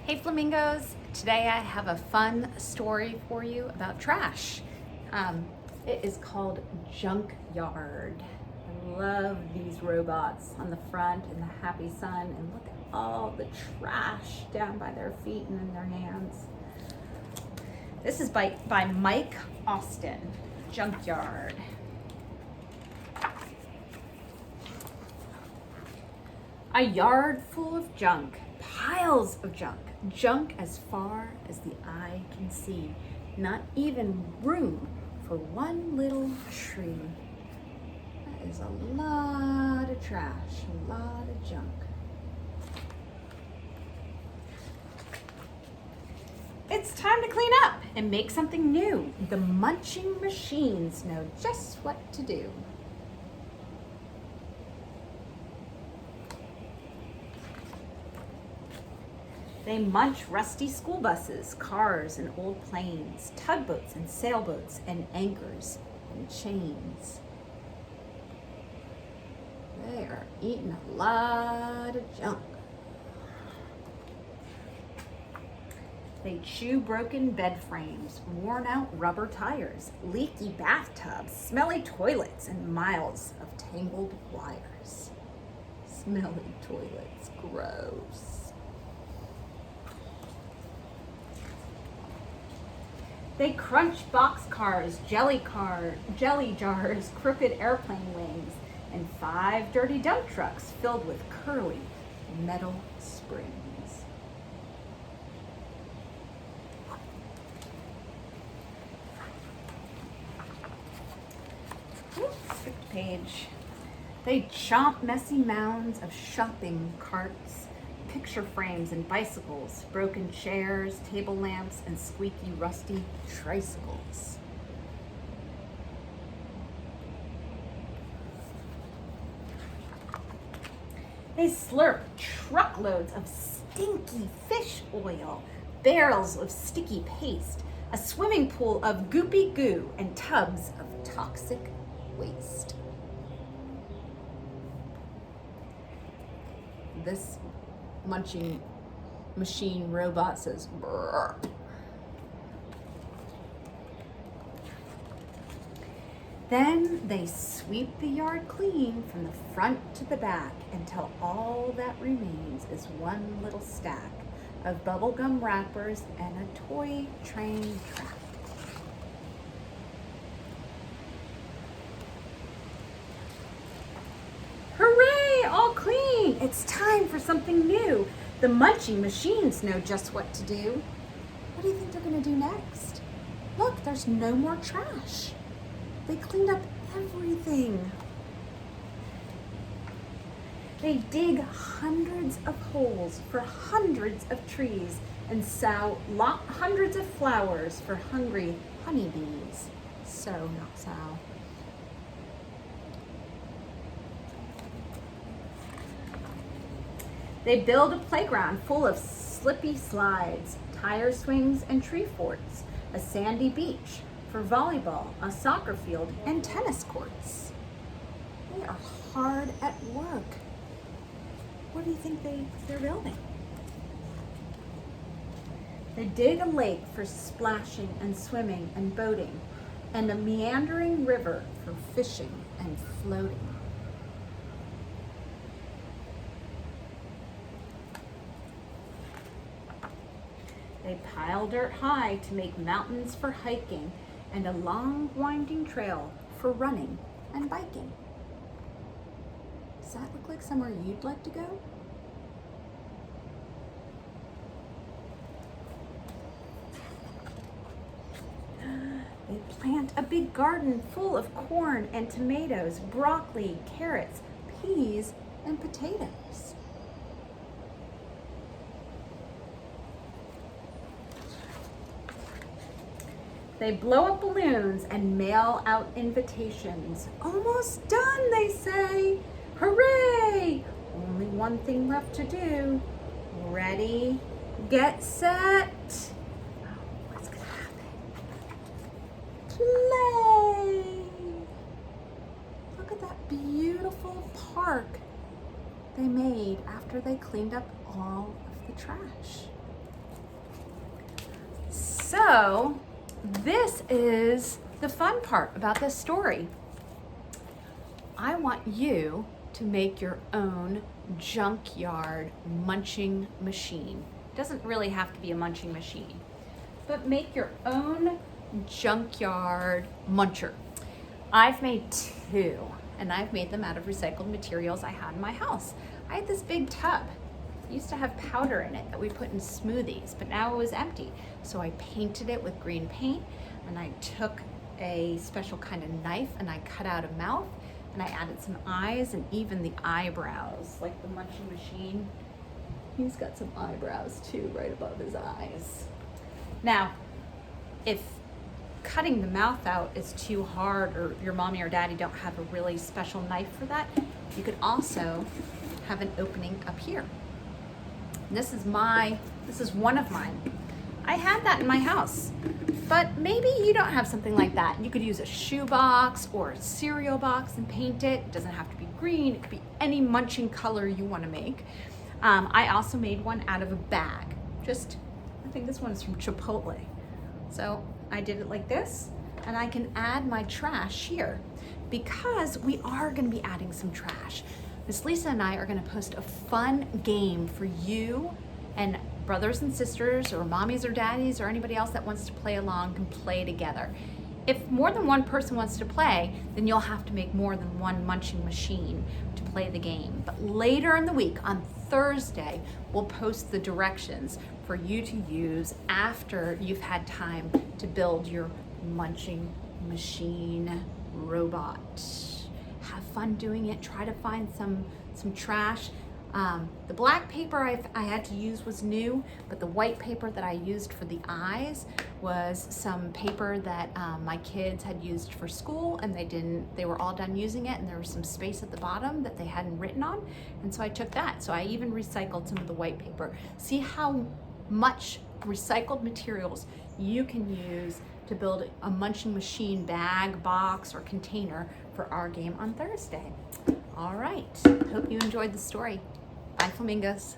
Hey Flamingos, today I have a fun story for you about trash. It is called Junkyard. I love these robots on the front and the happy sun, and look at all the trash down by their feet and in their hands. This is by Mike Austin, Junkyard. A yard full of junk, piles of junk. Junk as far as the eye can see. Not even room for one little tree. That is a lot of trash, a lot of junk. It's time to clean up and make something new. The munching machines know just what to do. They munch rusty school buses, cars and old planes, tugboats and sailboats and anchors and chains. They are eating a lot of junk. They chew broken bed frames, worn out rubber tires, leaky bathtubs, smelly toilets, and miles of tangled wires. Smelly toilets, gross. They crunch boxcars, jelly jars, crooked airplane wings, and 5 dirty dump trucks filled with curly metal springs. Oops, skipped page. They chomp messy mounds of shopping carts, picture frames and bicycles, broken chairs, table lamps, and squeaky, rusty tricycles. They slurp truckloads of stinky fish oil, barrels of sticky paste, a swimming pool of goopy goo, and tubs of toxic waste. This munching machine robot says brrr. Then they sweep the yard clean from the front to the back until all that remains is one little stack of bubblegum wrappers and a toy train track. Hooray, all clean! It's time for something new. The munching machines know just what to do. What do you think they're gonna do next? Look, there's no more trash. They cleaned up everything. They dig hundreds of holes for hundreds of trees and sow hundreds of flowers for hungry honeybees. Sow, not sow. They build a playground full of slippy slides, tire swings, and tree forts, a sandy beach for volleyball, a soccer field, and tennis courts. They are hard at work. What do you think they're building? They dig a lake for splashing and swimming and boating, and a meandering river for fishing and floating. They pile dirt high to make mountains for hiking and a long winding trail for running and biking. Does that look like somewhere you'd like to go? They plant a big garden full of corn and tomatoes, broccoli, carrots, peas, and potatoes. They blow up balloons and mail out invitations. Almost done, they say. Hooray! Only one thing left to do. Ready, get set. Oh, what's gonna happen? Play! Look at that beautiful park they made after they cleaned up all of the trash. So this is the fun part about this story. I want you to make your own junkyard munching machine. It doesn't really have to be a munching machine, but make your own junkyard muncher. I've made two, and I've made them out of recycled materials I had in my house. I had this big tub. It used to have powder in it that we put in smoothies, but now it was empty. So I painted it with green paint, and I took a special kind of knife and I cut out a mouth, and I added some eyes and even the eyebrows, like the munching machine. He's got some eyebrows too, right above his eyes. Now, if cutting the mouth out is too hard, or your mommy or daddy don't have a really special knife for that, you could also have an opening up here. This is one of mine. I had that in my house, but maybe you don't have something like that. You could use a shoe box or a cereal box and paint it. It doesn't have to be green. It could be any munching color you want to make. I also made one out of a bag. I think this one is from Chipotle. So I did it like this, and I can add my trash here because we are going to be adding some trash. Miss Lisa and I are going to post a fun game for you and brothers and sisters or mommies or daddies or anybody else that wants to play along can play together. If more than one person wants to play, then you'll have to make more than one munching machine to play the game. But later in the week, on Thursday, we'll post the directions for you to use after you've had time to build your munching machine robot. Have fun doing it. Try to find some trash. The black paper I had to use was new, but the white paper that I used for the eyes was some paper that my kids had used for school, and they were all done using it, and there was some space at the bottom that they hadn't written on, and so I took that. So I even recycled some of the white paper. See how much recycled materials you can use to build a munching machine bag, box, or container for our game on Thursday. All right, hope you enjoyed the story. Bye, flamingos.